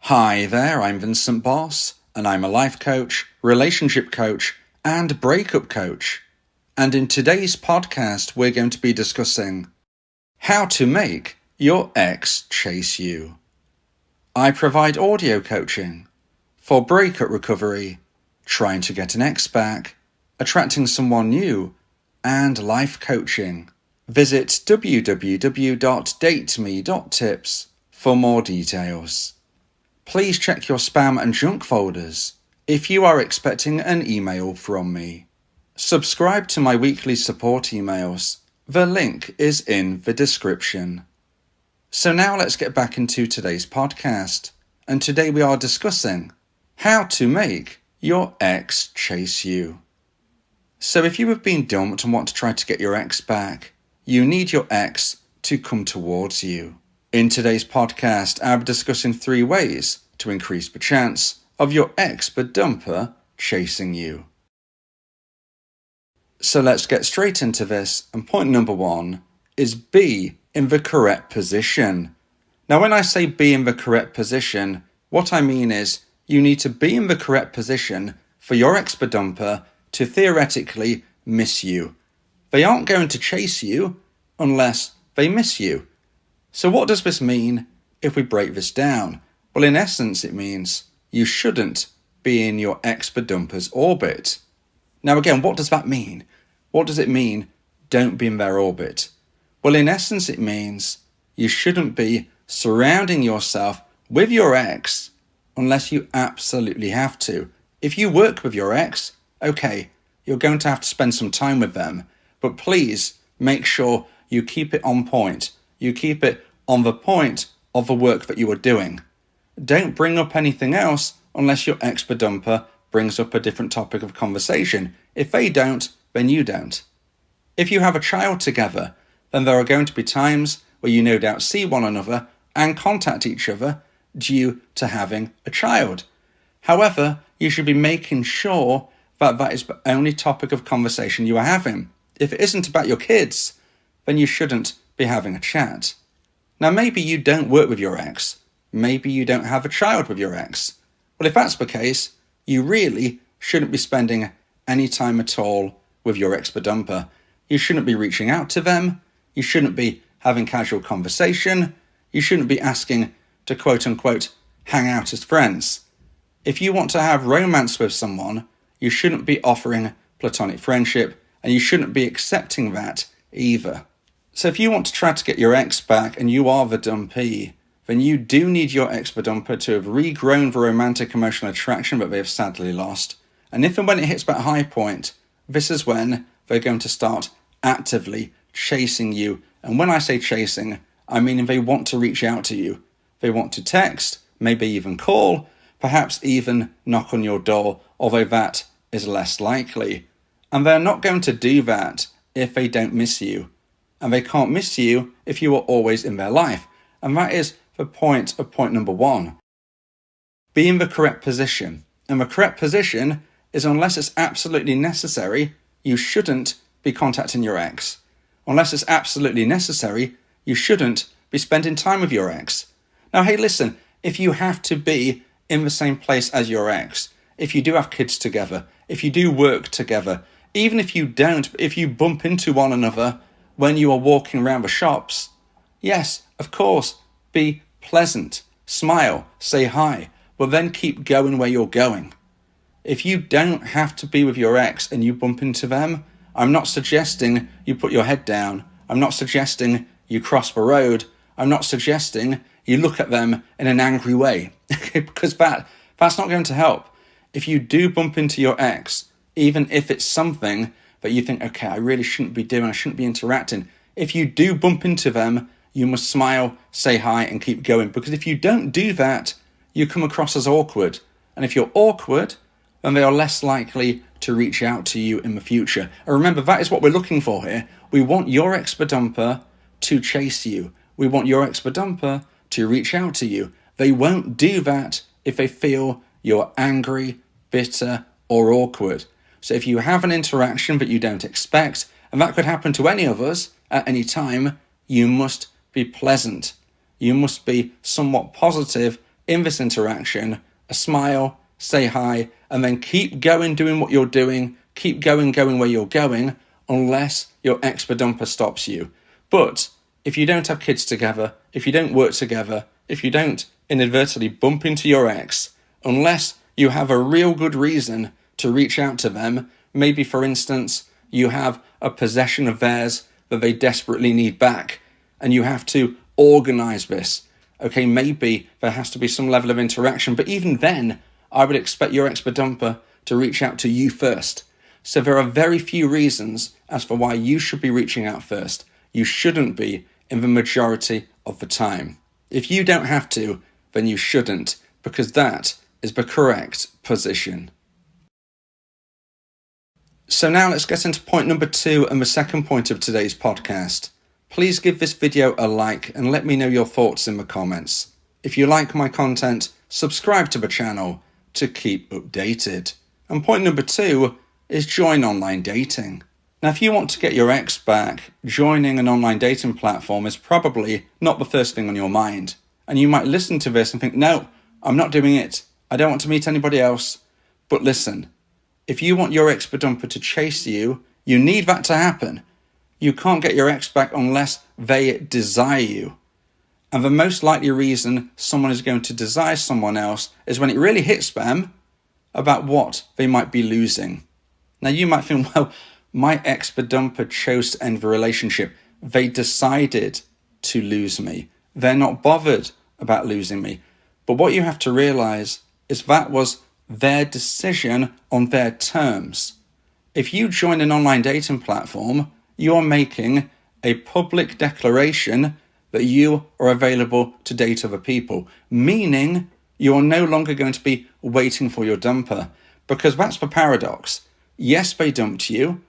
Hi there, I'm Vincent Bos, and I'm a life coach, relationship coach, and breakup coach. And in today's podcast, we're going to be discussing how to make your ex chase you. I provide audio coaching for breakup recovery, trying to get an ex back, attracting someone new, and life coaching. Visit www.dateme.tips for more details. Please check your spam and junk folders if you are expecting an email from me. Subscribe to my weekly support emails. The link is in the description. So now let's get back into today's podcast. And today we are discussing how to make your ex chase you. So if you have been dumped and want to try to get your ex back, you need your ex to come towards you. In today's podcast, I'll be discussing 3 ways to increase the chance of your ex-dumper chasing you. So let's get straight into this, and point number 1 is be in the correct position. Now when I say be in the correct position, what I mean is you need to be in the correct position for your ex-dumper to theoretically miss you. They aren't going to chase you unless they miss you. So what does this mean if we break this down? Well, in essence, it means you shouldn't be in your ex-dumper's orbit. Now again, what does that mean? What does it mean, don't be in their orbit? Well, in essence, it means you shouldn't be surrounding yourself with your ex unless you absolutely have to. If you work with your ex, okay, you're going to have to spend some time with them, but please make sure you keep it on point. You keep it on the point of the work that you are doing. Don't bring up anything else unless your ex-dumper brings up a different topic of conversation. If they don't, then you don't. If you have a child together, then there are going to be times where you no doubt see one another and contact each other due to having a child. However, you should be making sure that that is the only topic of conversation you are having. If it isn't about your kids, then you shouldn't be having a chat. Now maybe you don't work with your ex. Maybe you don't have a child with your ex. Well, if that's the case, you really shouldn't be spending any time at all with your ex-dumper. You shouldn't be reaching out to them. You shouldn't be having casual conversation. You shouldn't be asking to quote-unquote hang out as friends. If you want to have romance with someone, you shouldn't be offering platonic friendship, and you shouldn't be accepting that either. So if you want to try to get your ex back and you are the dumpee, then you do need your ex-dumper to have regrown the romantic emotional attraction that they have sadly lost. And if and when it hits that high point, this is when they're going to start actively chasing you. And when I say chasing, I mean they want to reach out to you. They want to text, maybe even call, perhaps even knock on your door, although that is less likely. And they're not going to do that if they don't miss you. And they can't miss you if you are always in their life. And that is the point of point number 1. Be in the correct position. And the correct position is unless it's absolutely necessary, you shouldn't be contacting your ex. Unless it's absolutely necessary, you shouldn't be spending time with your ex. Now, hey, listen, if you have to be in the same place as your ex, if you do have kids together, if you do work together, even if you don't, if you bump into one another when you are walking around the shops, yes, of course, be pleasant, smile, say hi, but then keep going where you're going. If you don't have to be with your ex and you bump into them, I'm not suggesting you put your head down. I'm not suggesting you cross the road. I'm not suggesting you look at them in an angry way, because that's not going to help. If you do bump into your ex, even if it's something that you think, okay, I really shouldn't be doing, I shouldn't be interacting. If you do bump into them, you must smile, say hi, and keep going. Because if you don't do that, you come across as awkward. And if you're awkward, then they are less likely to reach out to you in the future. And remember, that is what we're looking for here. We want your ex-dumper to chase you. We want your ex-dumper to reach out to you. They won't do that if they feel you're angry, bitter, or awkward. So if you have an interaction that you don't expect, and that could happen to any of us at any time, you must be pleasant. You must be somewhat positive in this interaction, a smile, say hi, and then keep going doing what you're doing, keep going where you're going, unless your ex-dumper stops you. But if you don't have kids together, if you don't work together, if you don't inadvertently bump into your ex, unless you have a real good reason to reach out to them, maybe for instance, you have a possession of theirs that they desperately need back, and you have to organize this. Okay, maybe there has to be some level of interaction, but even then, I would expect your ex-dumper to reach out to you first. So there are very few reasons as for why you should be reaching out first. You shouldn't be in the majority of the time. If you don't have to, then you shouldn't, because that is the correct position. So now let's get into point number 2 and the second point of today's podcast. Please give this video a like and let me know your thoughts in the comments. If you like my content, subscribe to the channel to keep updated. And point number 2 is join online dating. Now, if you want to get your ex back, joining an online dating platform is probably not the first thing on your mind. And you might listen to this and think, no, I'm not doing it. I don't want to meet anybody else. But listen, if you want your ex-dumper to chase you, you need that to happen. You can't get your ex back unless they desire you. And the most likely reason someone is going to desire someone else is when it really hits them about what they might be losing. Now, you might think, well, my ex-dumper chose to end the relationship. They decided to lose me. They're not bothered about losing me. But what you have to realize is that was their decision on their terms. If you join an online dating platform, you are making a public declaration that you are available to date other people, meaning you are no longer going to be waiting for your dumper, because that's the paradox. Yes, they dumped you,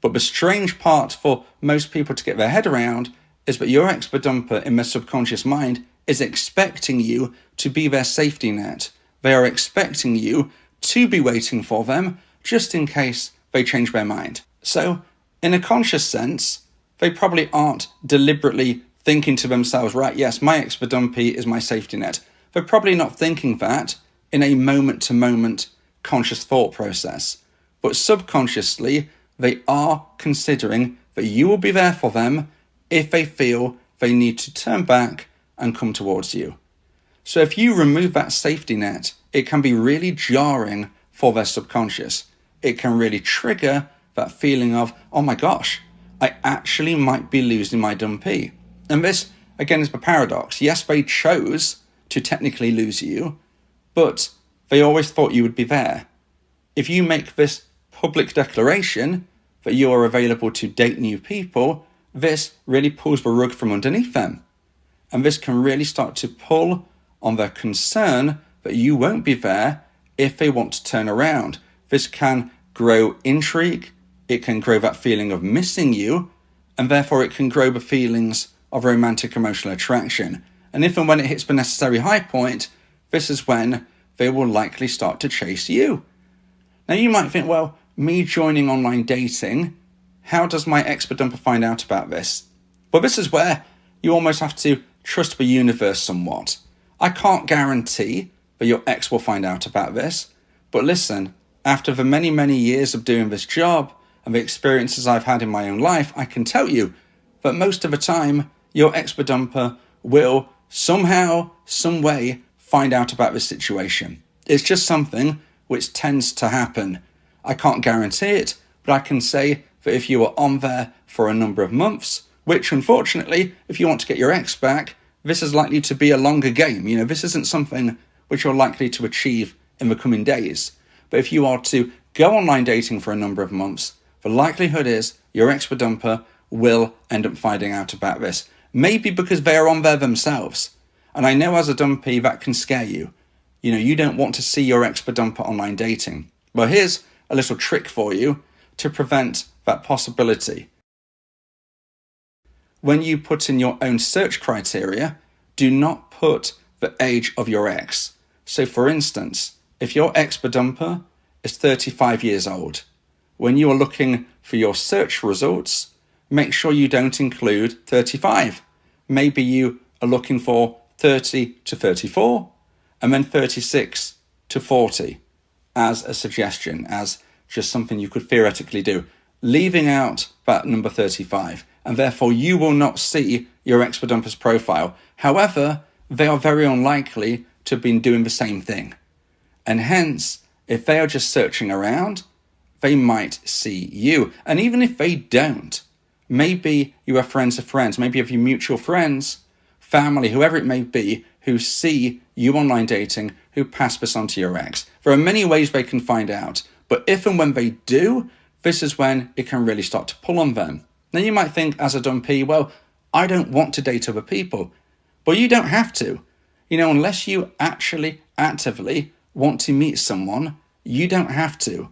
but the strange part for most people to get their head around is that your ex-dumper in their subconscious mind is expecting you to be their safety net. They are expecting you to be waiting for them just in case they change their mind. So, in a conscious sense, they probably aren't deliberately thinking to themselves, right, yes, my ex-dumpee is my safety net. They're probably not thinking that in a moment-to-moment conscious thought process. But subconsciously, they are considering that you will be there for them if they feel they need to turn back and come towards you. So if you remove that safety net, it can be really jarring for their subconscious. It can really trigger that feeling of, oh my gosh, I actually might be losing my dumpee. And this, again, is the paradox. Yes, they chose to technically lose you, but they always thought you would be there. If you make this public declaration that you are available to date new people, this really pulls the rug from underneath them. And this can really start to pull on their concern that you won't be there if they want to turn around. This can grow intrigue, it can grow that feeling of missing you, and therefore it can grow the feelings of romantic emotional attraction. And if and when it hits the necessary high point, this is when they will likely start to chase you. Now you might think, well, me joining online dating, how does my ex-dumper find out about this? Well, this is where you almost have to trust the universe somewhat. I can't guarantee that your ex will find out about this, but listen, after the many, many years of doing this job and the experiences I've had in my own life, I can tell you that most of the time, your ex-dumper will somehow, some way, find out about this situation. It's just something which tends to happen. I can't guarantee it, but I can say that if you are on there for a number of months, which unfortunately, if you want to get your ex back, this is likely to be a longer game. You know, this isn't something which you're likely to achieve in the coming days. But if you are to go online dating for a number of months, the likelihood is your ex-dumper will end up finding out about this. Maybe because they are on there themselves. And I know as a dumpee that can scare you. You know, you don't want to see your ex-dumper online dating. Well, here's a little trick for you to prevent that possibility. When you put in your own search criteria, do not put the age of your ex. So for instance, if your ex-dumper is 35 years old, when you are looking for your search results, make sure you don't include 35. Maybe you are looking for 30 to 34, and then 36 to 40 as a suggestion, as just something you could theoretically do, leaving out that number 35, and therefore you will not see your expert-dumper's profile. However, they are very unlikely to have been doing the same thing. And hence, if they are just searching around, they might see you. And even if they don't, maybe you are friends of friends, maybe you have your mutual friends, family, whoever it may be, who see you online dating, who pass this on to your ex. There are many ways they can find out, but if and when they do, this is when it can really start to pull on them. Now you might think as a dumpee, well, I don't want to date other people. Well, you don't have to. Unless you actually actively want to meet someone, you don't have to.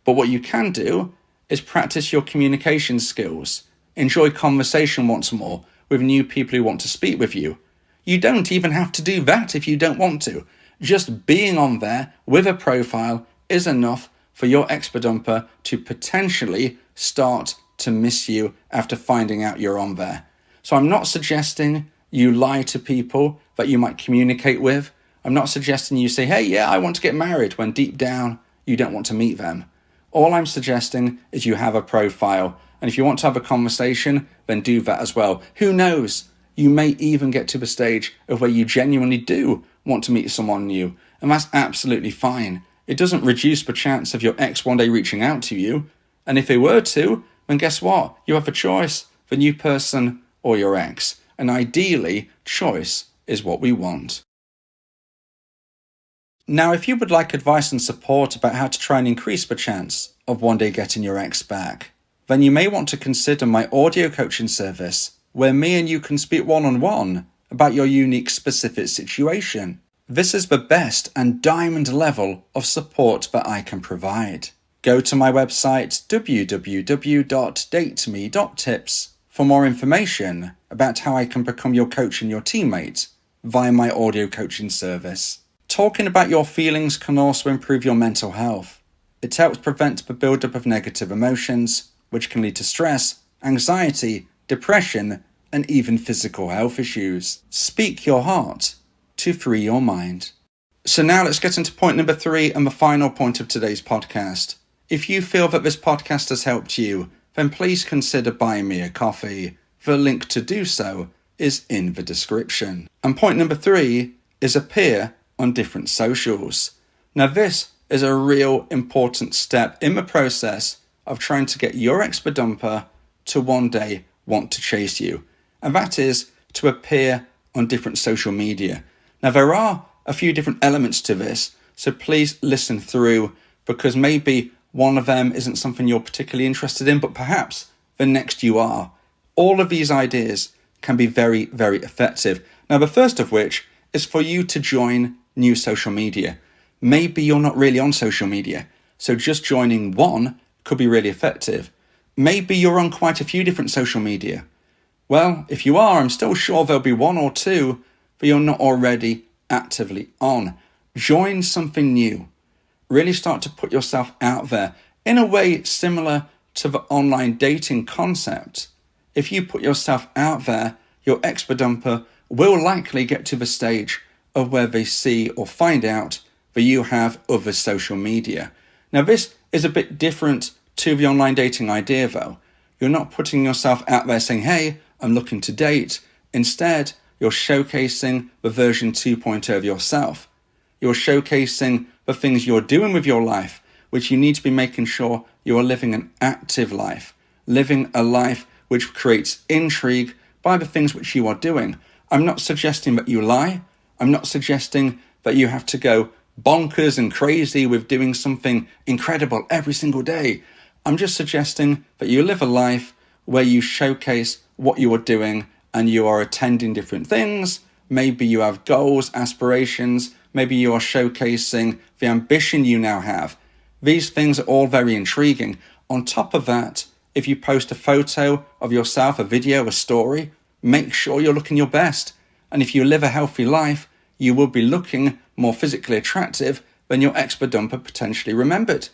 But what you can do is practice your communication skills. Enjoy conversation once more with new people who want to speak with you. You don't even have to do that if you don't want to. Just being on there with a profile is enough for your expert-dumper to potentially start to miss you after finding out you're on there. So I'm not suggesting you lie to people that you might communicate with. I'm not suggesting you say, hey, yeah, I want to get married, when deep down you don't want to meet them. All I'm suggesting is you have a profile. And if you want to have a conversation, then do that as well. Who knows? You may even get to the stage of where you genuinely do want to meet someone new. And that's absolutely fine. It doesn't reduce the chance of your ex one day reaching out to you. And if they were to, then guess what? You have a choice, the new person or your ex. And ideally, choice is what we want. Now, if you would like advice and support about how to try and increase the chance of one day getting your ex back, then you may want to consider my audio coaching service, where me and you can speak one-on-one about your unique specific situation. This is the best and diamond level of support that I can provide. Go to my website www.dateme.tips for more information about how I can become your coach and your teammate via my audio coaching service. Talking about your feelings can also improve your mental health. It helps prevent the buildup of negative emotions, which can lead to stress, anxiety, depression, and even physical health issues. Speak your heart to free your mind. So now let's get into point number 3 and the final point of today's podcast. If you feel that this podcast has helped you, then please consider buying me a coffee. The link to do so is in the description. And point number 3 is appear on different socials. Now this is a real important step in the process of trying to get your expert-dumper to one day want to chase you. And that is to appear on different social media. Now there are a few different elements to this, so please listen through, because maybe one of them isn't something you're particularly interested in, but perhaps the next you are. All of these ideas can be very, very effective. Now the first of which is for you to join new social media. Maybe you're not really on social media, so just joining one could be really effective. Maybe you're on quite a few different social media. Well, if you are, I'm still sure there'll be one or two that you're not already actively on. Join something new. Really start to put yourself out there in a way similar to the online dating concept. If you put yourself out there, your expert-dumper will likely get to the stage of where they see or find out that you have other social media. Now this is a bit different to the online dating idea though. You're not putting yourself out there saying, hey, I'm looking to date. Instead, you're showcasing the version 2.0 of yourself. You're showcasing the things you're doing with your life, which you need to be making sure you are living an active life, living a life which creates intrigue by the things which you are doing. I'm not suggesting that you lie. I'm not suggesting that you have to go bonkers and crazy with doing something incredible every single day. I'm just suggesting that you live a life where you showcase what you are doing and you are attending different things. Maybe you have goals, aspirations. Maybe you are showcasing the ambition you now have. These things are all very intriguing. On top of that, if you post a photo of yourself, a video, a story, make sure you're looking your best. And if you live a healthy life, you will be looking more physically attractive than your expert-dumper potentially remembered.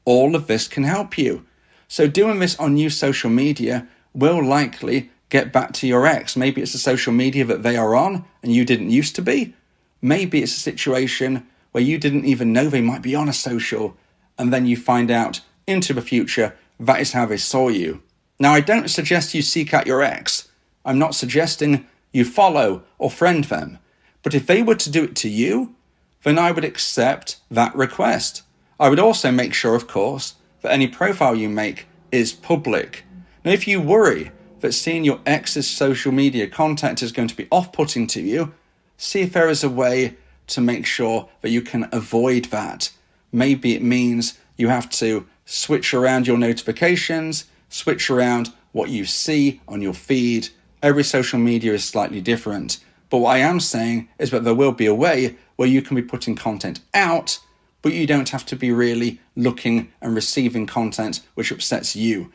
All of this can help you. So doing this on new social media will likely get back to your ex. Maybe it's a social media that they are on and you didn't used to be. Maybe it's a situation where you didn't even know they might be on a social, and then you find out into the future that is how they saw you. Now, I don't suggest you seek out your ex. I'm not suggesting you follow or friend them. But if they were to do it to you, then I would accept that request. I would also make sure, of course, that any profile you make is public. Now, if you worry that seeing your ex's social media content is going to be off-putting to you, see if there is a way to make sure that you can avoid that. Maybe it means you have to switch around your notifications, switch around what you see on your feed. Every social media is slightly different. But what I am saying is that there will be a way where you can be putting content out, but you don't have to be really looking and receiving content which upsets you.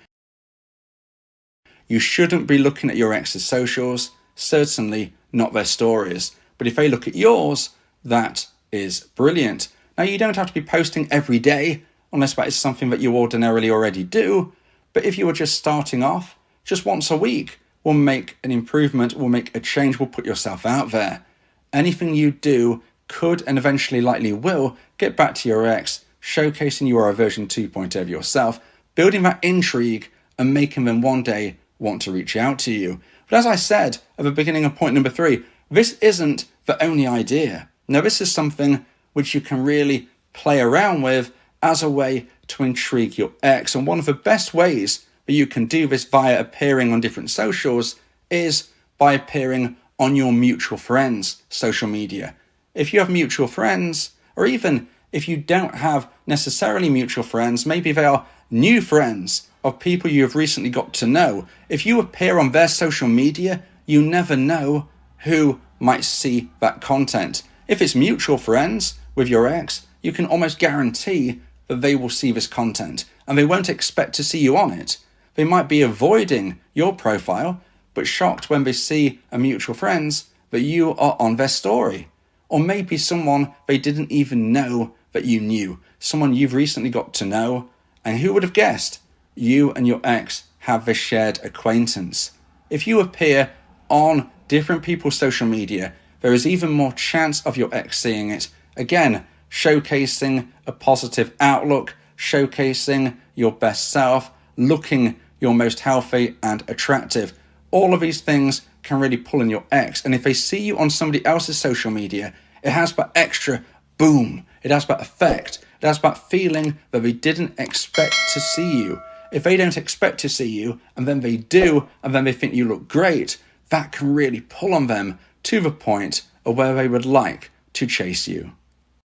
You shouldn't be looking at your ex's socials, certainly not their stories. But if they look at yours, that is brilliant. Now, you don't have to be posting every day, unless that is something that you ordinarily already do. But if you were just starting off, just once a week will make an improvement, will make a change, will put yourself out there. Anything you do could and eventually likely will get back to your ex, showcasing you are a version 2.0 of yourself, building that intrigue and making them one day want to reach out to you. But as I said at the beginning of point number 3, this isn't the only idea. Now, this is something which you can really play around with as a way to intrigue your ex. And one of the best ways that you can do this via appearing on different socials is by appearing on your mutual friends' social media. If you have mutual friends, or even if you don't have necessarily mutual friends, maybe they are new friends of people you have recently got to know. If you appear on their social media, you never know who might see that content. If it's mutual friends with your ex, you can almost guarantee that they will see this content and they won't expect to see you on it. They might be avoiding your profile, but shocked when they see a mutual friends that you are on their story. Or maybe someone they didn't even know that you knew, someone you've recently got to know, and who would have guessed you and your ex have this shared acquaintance. If you appear on different people's social media, there is even more chance of your ex seeing it. Again, showcasing a positive outlook, showcasing your best self, looking your most healthy and attractive. All of these things can really pull in your ex. And if they see you on somebody else's social media, it has that extra boom. It has that effect. It has that feeling that they didn't expect to see you. If they don't expect to see you, and then they do, and then they think you look great, that can really pull on them to the point of where they would like to chase you.